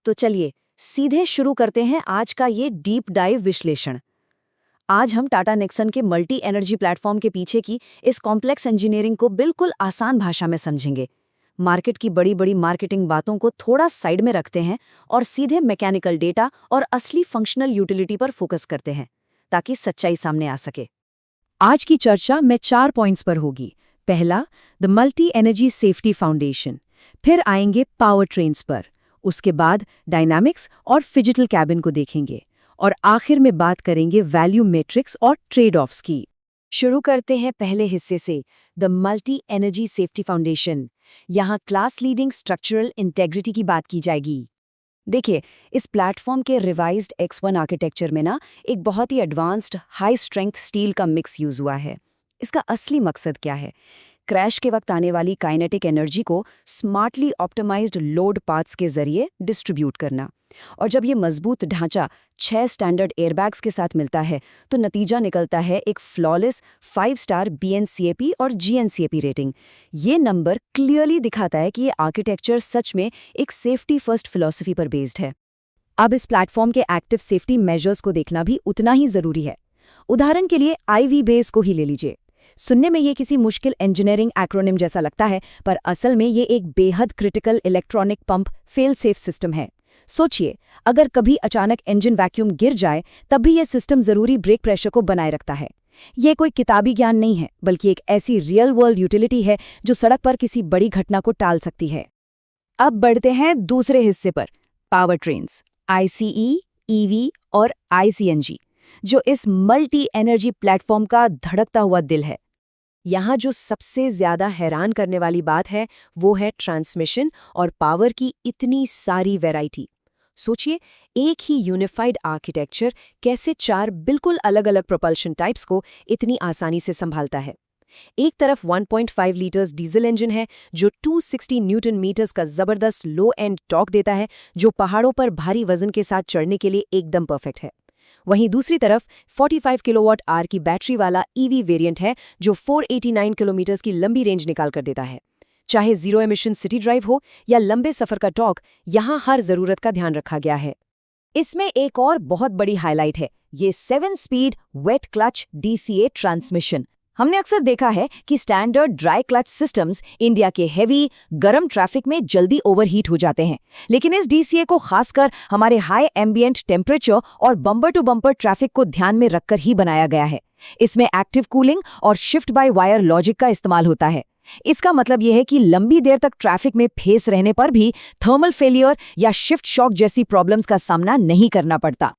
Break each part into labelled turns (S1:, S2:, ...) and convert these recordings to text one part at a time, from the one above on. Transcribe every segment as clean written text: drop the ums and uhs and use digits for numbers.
S1: तो चलिए सीधे शुरू करते हैं आज का ये डीप डाइव विश्लेषण। आज हम टाटा नेक्सन के मल्टी एनर्जी प्लेटफॉर्म के पीछे की इस कॉम्प्लेक्स इंजीनियरिंग को बिल्कुल आसान भाषा में समझेंगे। मार्केट की बड़ी बड़ी मार्केटिंग बातों को थोड़ा साइड में रखते हैं और सीधे मैकेनिकल डेटा और असली फंक्शनल यूटिलिटी पर फोकस करते हैं ताकि सच्चाई सामने आ सके। आज की चर्चा में 4 पॉइंट्स पर होगी। पहला, the multi energy safety foundation. फिर आएंगे पावर ट्रेन्स पर। उसके बाद डायनामिक्स और फिजिटल कैबिन को देखेंगे और आखिर में बात करेंगे वैल्यू मैट्रिक्स और ट्रेड ऑफ्स की। शुरू करते हैं पहले हिस्से से, the multi energy safety foundation. यहाँ क्लास लीडिंग स्ट्रक्चरल इंटेग्रिटी की बात की जाएगी। देखिए, इस प्लेटफॉर्म के रिवाइज्ड X1 आर्किटेक्चर में ना एक बहुत ही एडवांस्ड हाई स्ट्रेंथ स्टील का मिक्स यूज हुआ है। इसका असली मकसद क्या है? क्रैश के वक्त आने वाली काइनेटिक एनर्जी को स्मार्टली ऑप्टिमाइज्ड लोड पाथ्स के जरिए डिस्ट्रीब्यूट करना। और जब ये मजबूत ढांचा 6 स्टैंडर्ड एयरबैग्स के साथ मिलता है तो नतीजा निकलता है एक फ्लॉलेस 5 स्टार BNCAP और GNCAP रेटिंग। ये नंबर क्लियरली दिखाता है कि ये आर्किटेक्चर सच में एक सेफ्टी फर्स्ट फिलॉसफी पर बेस्ड है। अब इस प्लेटफॉर्म के एक्टिव सेफ्टी मेजर्स को देखना भी उतना ही जरूरी है। उदाहरण के लिए IV बेस को ही ले लीजिए। सुनने में ये किसी मुश्किल इंजीनियरिंग एक्रोनिम जैसा लगता है, पर असल में ये एक बेहद critical electronic pump fail safe system है। सोचिए, अगर कभी अचानक इंजन वैक्यूम गिर जाए तब भी ये सिस्टम जरूरी ब्रेक प्रेशर को बनाए रखता है। ये कोई किताबी ज्ञान नहीं है, बल्कि एक ऐसी रियल वर्ल्ड यूटिलिटी है जो सड़क पर किसी बड़ी घटना को टाल सकती है। अब बढ़ते हैं दूसरे हिस्से पर, पावर ट्रेन्स, ICE, EV और ICNG, जो इस मल्टी एनर्जी प्लेटफॉर्म का धड़कता हुआ दिल है। यहाँ जो सबसे ज्यादा हैरान करने वाली बात है वो है ट्रांसमिशन और पावर की इतनी सारी वैरायटी। सोचिए, एक ही यूनिफाइड आर्किटेक्चर कैसे 4 बिल्कुल अलग अलग प्रोपल्शन टाइप्स को इतनी आसानी से संभालता है। एक तरफ 1.5 लीटर्स डीजल इंजन है जो 260 न्यूटन मीटर्स का जबरदस्त लो एंड टॉर्क देता है, जो पहाड़ों पर भारी वजन के साथ चढ़ने के लिए एकदम परफेक्ट है। वहीं दूसरी तरफ 45 किलोवाट आवर की बैटरी वाला EV वेरिएंट है जो 489 किलोमीटर की लंबी रेंज निकाल कर देता है। चाहे जीरो एमिशन सिटी ड्राइव हो या लंबे सफर का टॉर्क, यहाँ हर जरूरत का ध्यान रखा गया है। इसमें एक और बहुत बड़ी हाईलाइट है, ये 7 speed wet clutch DCA transmission. हमने अक्सर देखा है कि standard dry clutch systems India के हेवी गर्म ट्रैफिक में जल्दी ओवरहीट हो जाते हैं, लेकिन इस DCA को खासकर हमारे हाई एम्बिएंट टेम्परेचर और बम्पर टू बम्पर ट्रैफिक को ध्यान में रखकर ही बनाया गया है। इसमें एक्टिव कूलिंग और शिफ्ट बाय वायर लॉजिक का इस्तेमाल होता है। इसका मतलब यह है कि लंबी देर तक ट्रैफिक में फंसे रहने पर भी थर्मल फेलियर या शिफ्ट शॉक जैसी प्रॉब्लम्स का सामना नहीं करना पड़ता।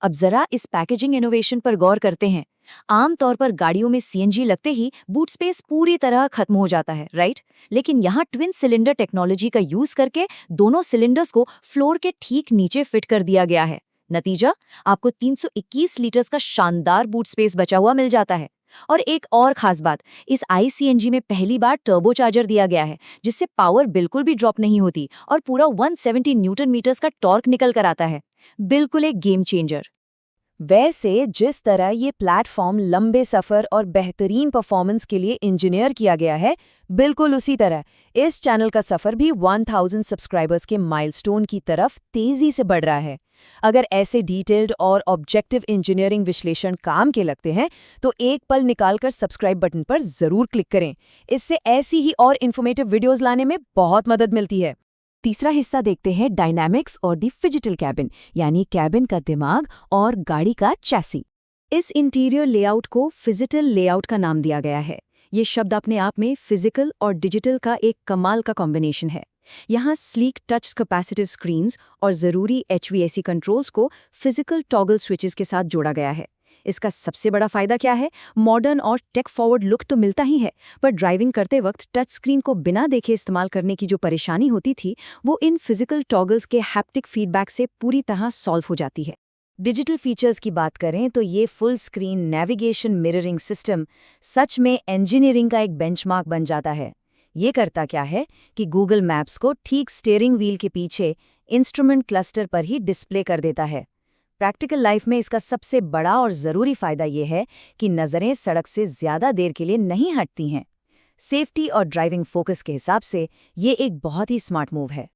S1: अब जरा इस पैकेजिंग इनोवेशन पर गौर करते हैं। आमतौर पर गाड़ियों में CNG लगते ही बूट स्पेस पूरी तरह खत्म हो जाता है, राइट? लेकिन यहाँ ट्विन सिलेंडर टेक्नोलॉजी का यूज करके दोनों सिलेंडर्स को फ्लोर के ठीक नीचे फिट कर दिया गया है। नतीजा, आपको 321 लीटर्स का शानदार बूट स्पेस बचा हुआ मिल जाता है। और एक और खास बात, इस ICNG में पहली बार टर्बो चार्जर दिया गया है, जिससे पावर बिल्कुल भी ड्रॉप नहीं होती और पूरा 170 न्यूटन मीटर्स का टॉर्क निकल कर आता है। बिल्कुल एक गेम चेंजर। वैसे जिस तरह ये प्लेटफॉर्म लंबे सफ़र और बेहतरीन परफॉर्मेंस के लिए इंजीनियर किया गया है, बिल्कुल उसी तरह इस चैनल का सफ़र भी 1000 सब्सक्राइबर्स के माइलस्टोन की तरफ तेज़ी से बढ़ रहा है। अगर ऐसे डिटेल्ड और ऑब्जेक्टिव इंजीनियरिंग विश्लेषण काम के लगते हैं तो एक पल निकालकर सब्सक्राइब बटन पर ज़रूर क्लिक करें। इससे ऐसी ही और इन्फॉर्मेटिव वीडियोज़ लाने में बहुत मदद मिलती है। तीसरा हिस्सा देखते हैं डायनामिक्स और द फिजिटल कैबिन, यानी कैबिन का दिमाग और गाड़ी का चैसी। इस इंटीरियर लेआउट को फिजिटल लेआउट का नाम दिया गया है। ये शब्द अपने आप में फिजिकल और डिजिटल का एक कमाल का कॉम्बिनेशन है। यहाँ स्लीक टच कैपेसिटिव स्क्रीन्स और ज़रूरी HVAC कंट्रोल्स को फिजिकल टॉगल स्विचेस के साथ जोड़ा गया है। इसका सबसे बड़ा फायदा क्या है? मॉडर्न और टेक फॉरवर्ड लुक तो मिलता ही है, पर ड्राइविंग करते वक्त टच स्क्रीन को बिना देखे इस्तेमाल करने की जो परेशानी होती थी, वो इन फिजिकल टॉगल्स के हैप्टिक फीडबैक से पूरी तरह सॉल्व हो जाती है। डिजिटल फीचर्स की बात करें तो ये full screen navigation mirroring system सच में इंजीनियरिंग का एक बेंचमार्क बन जाता है। ये करता क्या है कि गूगल मैप्स को ठीक स्टीयरिंग व्हील के पीछे इंस्ट्रूमेंट क्लस्टर पर ही डिस्प्ले कर देता है। प्रैक्टिकल लाइफ में इसका सबसे बड़ा और ज़रूरी फ़ायदा ये है कि नज़रें सड़क से ज़्यादा देर के लिए नहीं हटती हैं। सेफ्टी और ड्राइविंग फोकस के हिसाब से ये एक बहुत ही स्मार्ट मूव है।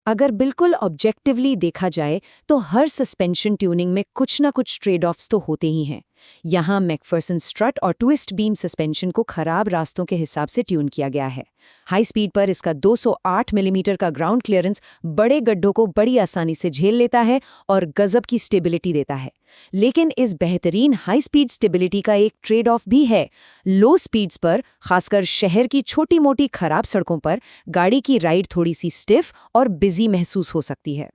S2: अगर बिल्कुल ऑब्जेक्टिवली देखा जाए तो हर सस्पेंशन ट्यूनिंग में कुछ ना कुछ ट्रेड ऑफ्स तो होते ही हैं। यहाँ मैकफर्सन स्ट्रट और ट्विस्ट बीम सस्पेंशन को खराब रास्तों के हिसाब से ट्यून किया गया है। हाई स्पीड पर इसका 208 मिलीमीटर का ग्राउंड क्लियरेंस बड़े गड्ढों को बड़ी आसानी से झेल लेता है और गजब की स्टेबिलिटी देता है। लेकिन इस बेहतरीन हाई स्पीड स्टेबिलिटी का एक ट्रेड ऑफ भी है। लो स्पीड्स पर, खासकर शहर की छोटी मोटी खराब सड़कों पर, गाड़ी की राइड थोड़ी सी स्टिफ और बिजी महसूस हो सकती है।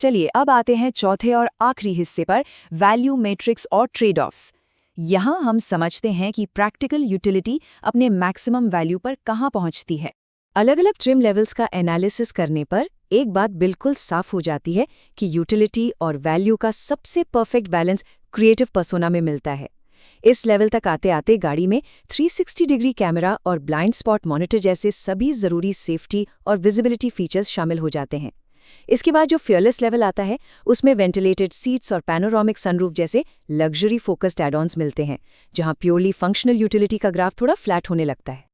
S1: चलिए अब आते हैं चौथे और आखिरी हिस्से पर, वैल्यू मैट्रिक्स और ट्रेड ऑफ्स। यहाँ हम समझते हैं कि प्रैक्टिकल यूटिलिटी अपने मैक्सिमम वैल्यू पर कहाँ पहुँचती है।
S2: अलग अलग ट्रिम लेवल्स का एनालिसिस करने पर एक बात बिल्कुल साफ हो जाती है कि यूटिलिटी और वैल्यू का सबसे परफेक्ट बैलेंस क्रिएटिव पर्सोना में मिलता है। इस लेवल तक आते आते गाड़ी में 360 डिग्री कैमरा और ब्लाइंड स्पॉट मॉनिटर जैसे सभी ज़रूरी सेफ्टी और विजिबिलिटी फीचर्स शामिल हो जाते हैं। इसके बाद जो फियरलेस लेवल आता है, उसमें वेंटिलेटेड सीट्स और पैनोरामिक सनरूफ जैसे लग्जरी फोकस्ड एड-ऑन्स मिलते हैं, जहां प्योरली फंक्शनल यूटिलिटी का ग्राफ थोड़ा फ्लैट होने लगता है।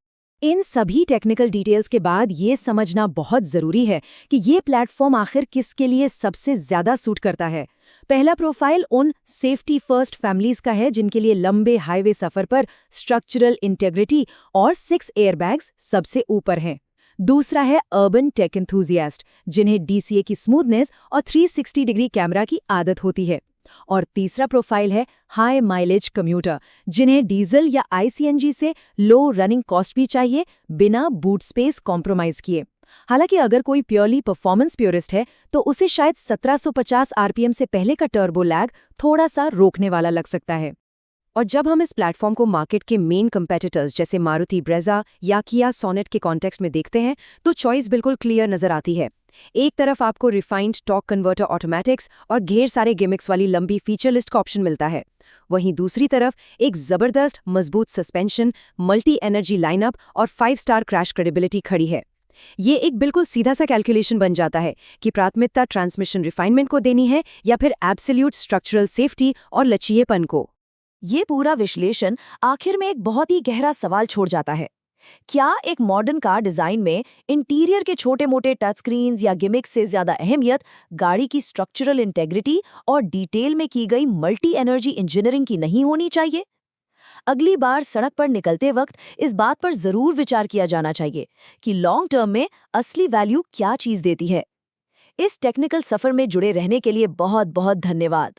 S1: इन सभी टेक्निकल डिटेल्स के बाद ये समझना बहुत ज़रूरी है कि ये प्लेटफॉर्म आखिर किसके लिए सबसे ज़्यादा सूट करता है। पहला प्रोफाइल उन सेफ्टी फर्स्ट फैमिलीज़ का है जिनके लिए लंबे हाईवे सफ़र पर स्ट्रक्चरल इंटेग्रिटी और 6 एयरबैग्स सबसे ऊपर हैं। दूसरा है अर्बन टेक एंथुजियास्ट, जिन्हें डीसीए की स्मूथनेस और 360 डिग्री कैमरा की आदत होती है। और तीसरा प्रोफाइल है हाई माइलेज कम्यूटर, जिन्हें डीजल या आईसीएनजी से लो रनिंग कॉस्ट भी चाहिए, बिना बूट स्पेस कॉम्प्रोमाइज किए। हालांकि अगर कोई प्योरली परफॉर्मेंस प्योरिस्ट है तो उसे शायद 1750 आरपीएम से पहले का टर्बो लैग थोड़ा सा रोकने वाला लग सकता है।
S2: और जब हम इस प्लेटफॉर्म को मार्केट के मेन कंपेटिटर्स जैसे मारुति ब्रेजा या किया सोनेट के कॉन्टेक्स्ट में देखते हैं, तो चॉइस बिल्कुल क्लियर नजर आती है। एक तरफ आपको रिफाइंड टॉर्क कन्वर्टर ऑटोमैटिक्स और ढेर सारे गिमिक्स वाली लंबी फीचर लिस्ट का ऑप्शन मिलता है। वहीं दूसरी तरफ एक जबरदस्त मजबूत सस्पेंशन, मल्टी एनर्जी लाइनअप और 5 स्टार क्रैश क्रेडिबिलिटी खड़ी है। ये एक बिल्कुल सीधा सा कैलकुलेशन बन जाता है कि प्राथमिकता ट्रांसमिशन रिफाइनमेंट को देनी है या फिर एब्सोल्यूट स्ट्रक्चरल सेफ्टी और लचीलेपन को।
S1: ये पूरा विश्लेषण आखिर में एक बहुत ही गहरा सवाल छोड़ जाता है। क्या एक मॉडर्न कार डिजाइन में इंटीरियर के छोटे-मोटे टच स्क्रीन्स या गिमिक्स से ज्यादा अहमियत गाड़ी की स्ट्रक्चरल इंटेग्रिटी और डिटेल में की गई मल्टी एनर्जी इंजीनियरिंग की नहीं होनी चाहिए? अगली बार सड़क पर निकलते वक्त इस बात पर जरूर विचार किया जाना चाहिए कि लॉन्ग टर्म में असली वैल्यू क्या चीज देती है। इस टेक्निकल सफर में जुड़े रहने के लिए बहुत बहुत धन्यवाद।